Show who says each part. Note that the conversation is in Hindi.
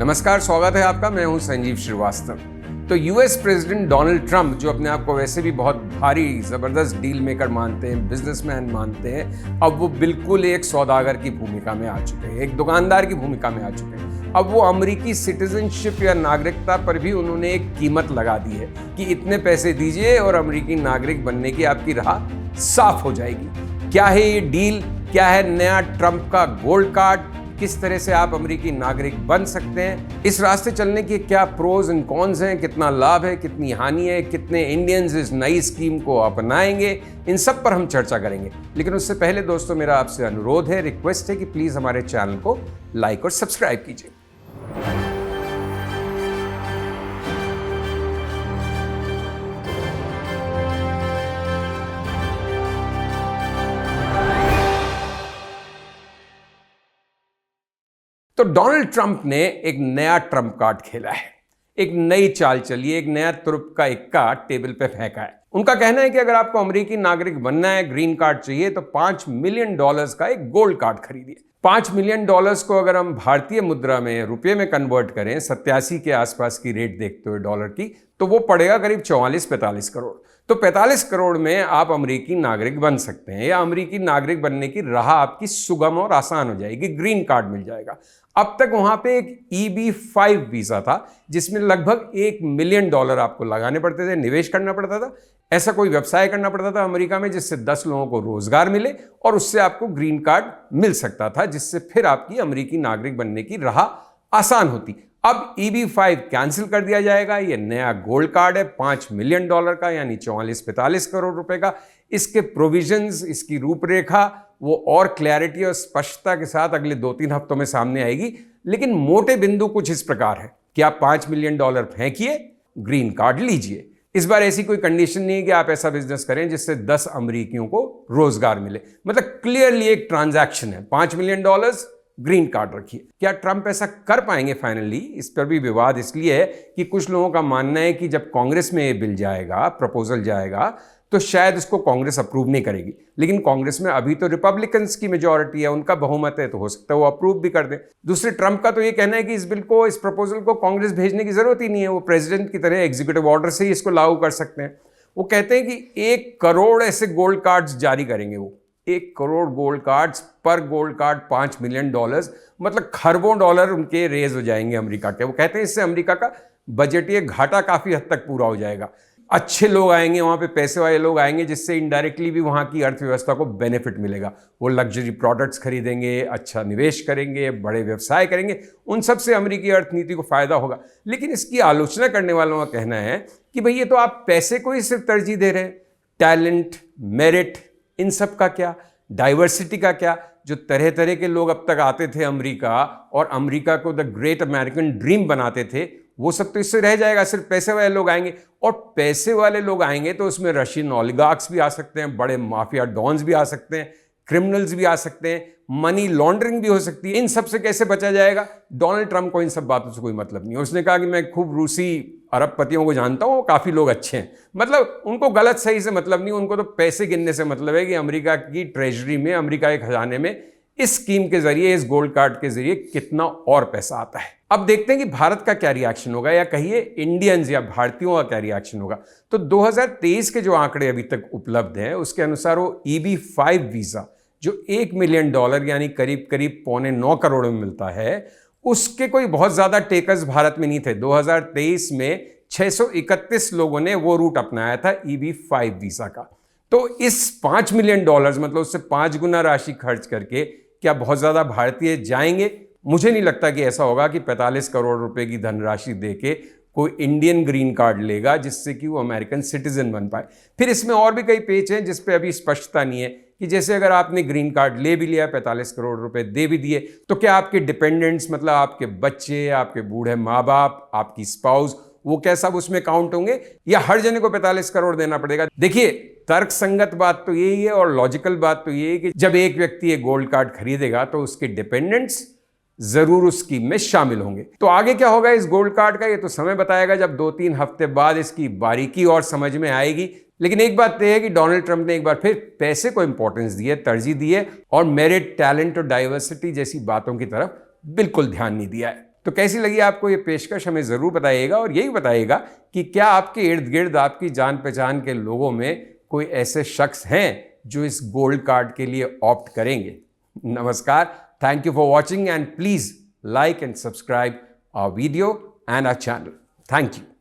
Speaker 1: नमस्कार, स्वागत है आपका। मैं हूं संजीव श्रीवास्तव। तो यूएस प्रेसिडेंट डोनाल्ड ट्रंप, जो अपने आप को वैसे भी बहुत भारी जबरदस्त डील मेकर मानते हैं, बिजनेसमैन मानते हैं, अब वो बिल्कुल एक सौदागर की भूमिका में आ चुके हैं, एक दुकानदार की भूमिका में आ चुके हैं। अब वो अमेरिकी सिटीजनशिप या नागरिकता पर भी उन्होंने एक कीमत लगा दी है कि इतने पैसे दीजिए और अमेरिकी नागरिक बनने की आपकी राह साफ हो जाएगी। क्या है ये डील? क्या है नया ट्रंप का गोल्ड कार्ड? किस तरह से आप अमेरिकी नागरिक बन सकते हैं? इस रास्ते चलने के क्या प्रोज एंड कॉन्स हैं? कितना लाभ है, कितनी हानि है? कितने इंडियंस इस नई स्कीम को अपनाएंगे? इन सब पर हम चर्चा करेंगे। लेकिन उससे पहले दोस्तों, मेरा आपसे अनुरोध है, रिक्वेस्ट है कि प्लीज हमारे चैनल को लाइक और सब्सक्राइब कीजिए। तो डोनाल्ड ट्रंप ने एक नया ट्रंप कार्ड खेला है, एक नई चाल चली है, एक नया तुरुप का इक्का टेबल पे फेंका है। उनका कहना है कि अगर आपको अमेरिकी नागरिक बनना है, ग्रीन कार्ड चाहिए, तो $5 मिलियन का एक गोल्ड कार्ड खरीदिए। $5 मिलियन को अगर हम भारतीय मुद्रा में, रुपये में कन्वर्ट करें, 87 के आसपास की रेट देखते हुए डॉलर की, तो वो पड़ेगा करीब 44-45 करोड़। तो 45 करोड़ में आप अमेरिकी नागरिक बन सकते हैं, या अमेरिकी नागरिक बनने की राह आपकी सुगम और आसान हो जाएगी, ग्रीन कार्ड मिल जाएगा। अब तक वहां पे एक EB-5 वीजा था, जिसमें लगभग $1 मिलियन आपको लगाने पड़ते थे, निवेश करना पड़ता था, ऐसा कोई व्यवसाय करना पड़ता था अमेरिका में जिससे 10 लोगों को रोजगार मिले और उससे आपको ग्रीन कार्ड मिल सकता था, जिससे फिर आपकी अमेरिकी नागरिक बनने की राह आसान होती। अब EB-5 कैंसिल कर दिया जाएगा। ये नया गोल्ड कार्ड है $5 मिलियन का, यानी 44-45 करोड़ रुपए का। इसके प्रोविजंस, इसकी रूपरेखा वो और क्लैरिटी और स्पष्टता के साथ अगले 2-3 हफ्तों में सामने आएगी। लेकिन मोटे बिंदु कुछ इस प्रकार है कि आप $5 मिलियन फेंकिए, ग्रीन कार्ड लीजिए। इस बार ऐसी कोई कंडीशन नहीं है कि आप ऐसा बिजनेस करें जिससे 10 अमेरिकियों को रोजगार मिले। मतलब क्लियरली एक ट्रांजैक्शन है, $5 मिलियन, ग्रीन कार्ड रखिए। क्या ट्रंप ऐसा कर पाएंगे फाइनली? इस पर भी विवाद इसलिए है कि कुछ लोगों का मानना है कि जब कांग्रेस में ये बिल जाएगा, प्रपोजल जाएगा, तो शायद इसको कांग्रेस अप्रूव नहीं करेगी। लेकिन कांग्रेस में अभी तो रिपब्लिकन्स की मेजॉरिटी है, उनका बहुमत है, तो हो सकता है वो अप्रूव भी कर दें। दूसरे, ट्रंप का तो ये कहना है कि इस बिल को, इस प्रपोजल को कांग्रेस भेजने की जरूरत ही नहीं है, वो प्रेसिडेंट की तरह एग्जीक्यूटिव ऑर्डर से ही इसको लागू कर सकते हैं। वो कहते हैं कि 1 करोड़ ऐसे गोल्ड कार्ड्स जारी करेंगे वो। 1 करोड़ गोल्ड कार्ड्स, पर गोल्ड कार्ड $5 मिलियन, मतलब खरबों डॉलर उनके रेज हो जाएंगे अमेरिका के। वो कहते हैं इससे अमेरिका का बजटीय घाटा काफी हद तक पूरा हो जाएगा। अच्छे लोग आएंगे वहां पे, पैसे वाले लोग आएंगे, जिससे इनडायरेक्टली भी वहां की अर्थव्यवस्था को बेनिफिट मिलेगा। वो लग्जरी प्रोडक्ट्स खरीदेंगे, अच्छा निवेश करेंगे, बड़े व्यवसाय करेंगे, उन सब से अमेरिकी अर्थनीति को फायदा होगा। लेकिन इसकी आलोचना करने वालों का कहना है कि भाई ये तो आप पैसे को ही सिर्फ तरजीह दे रहे हैं, टैलेंट, मेरिट, इन सब का क्या? डाइवर्सिटी का क्या? जो तरह तरह के लोग अब तक आते थे अमेरिका और अमेरिका को द ग्रेट अमेरिकन ड्रीम बनाते थे, वो सब तो इससे रह जाएगा। सिर्फ पैसे वाले लोग आएंगे, और पैसे वाले लोग आएंगे तो उसमें रशियन ओलिगार्क्स भी आ सकते हैं, बड़े माफिया डॉन्स भी आ सकते हैं, क्रिमिनल्स भी आ सकते हैं, मनी लॉन्ड्रिंग भी हो सकती है। इन सब से कैसे बचा जाएगा? डोनाल्ड ट्रंप को इन सब बातों से कोई मतलब नहीं है। उसने कहा कि मैं खूब रूसी अरबपतियों को जानता हूँ, काफ़ी लोग अच्छे हैं। मतलब उनको गलत सही से मतलब नहीं, उनको तो पैसे गिनने से मतलब है कि अमेरिका की ट्रेजरी में, अमेरिका के खजाने में इस स्कीम के जरिए, इस गोल्ड कार्ड के जरिए कितना और पैसा आता है। अब देखते हैं कि भारत का क्या रिएक्शन होगा, या कहिए इंडियंस या भारतीयों का क्या रिएक्शन होगा। तो 2023 के जो आंकड़े अभी तक उपलब्ध हैं, उसके अनुसार वो EB-5 वीजा जो $1 मिलियन यानी करीब करीब $8.25 करोड़ में मिलता है, उसके कोई बहुत ज्यादा टेकर्स भारत में नहीं थे। 2023 में 631 लोगों ने वो रूट अपनाया था EB-5 वीजा का। तो इस $5 मिलियन, मतलब उससे 5 गुना राशि खर्च करके क्या बहुत ज्यादा भारतीय जाएंगे? मुझे नहीं लगता कि ऐसा होगा कि 45 करोड़ रुपए की धनराशि देके कोई इंडियन ग्रीन कार्ड लेगा जिससे कि वो अमेरिकन सिटीजन बन पाए। फिर इसमें और भी कई पेच हैं जिस पे अभी स्पष्टता नहीं है कि जैसे अगर आपने ग्रीन कार्ड ले भी लिया, 45 करोड़ रुपए दे भी दिए, तो क्या आपके डिपेंडेंट्स, मतलब आपके बच्चे, आपके बूढ़े माँ बाप, आपकी स्पाउस, वो क्या सब उसमें काउंट होंगे, या हर जने को 45 करोड़ देना पड़ेगा? देखिए, तर्कसंगत बात तो यही है और लॉजिकल बात तो यही है कि जब एक व्यक्ति एक गोल्ड कार्ड खरीदेगा तो उसके डिपेंडेंट्स जरूर उस स्कीम में शामिल होंगे। तो आगे क्या होगा इस गोल्ड कार्ड का, ये तो समय बताएगा, जब 2-3 हफ्ते बाद इसकी बारीकी और समझ में आएगी। लेकिन एक बात तय है कि डोनाल्ड ट्रंप ने एक बार फिर पैसे को इंपॉर्टेंस दी है, तरजीह दी है, और मेरिट, टैलेंट और डाइवर्सिटी जैसी बातों की तरफ बिल्कुल ध्यान नहीं दिया है। तो कैसी लगी आपको ये पेशकश हमें ज़रूर बताइएगा, और यही बताइएगा कि क्या आपके इर्द गिर्द आपकी जान पहचान के लोगों में कोई ऐसे शख्स हैं जो इस गोल्ड कार्ड के लिए ऑप्ट करेंगे। नमस्कार, thank you for watching and please like and subscribe our video and our channel. Thank you.